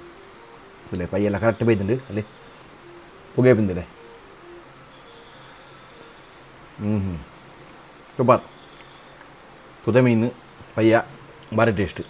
ಅಲ್ಲೇ ಪಯ್ಯ ಎಲ್ಲ ಕರೆಕ್ಟ್ ಬೇಯ್ದುಂಡು ಅಲ್ಲಿ ಹೊಗೆ ಬಂದಿದೆ ಸೂಪರ್ ಪುದ ಮೀನು ಪಯ್ಯ ಭಾರಿ ಟೇಸ್ಟ್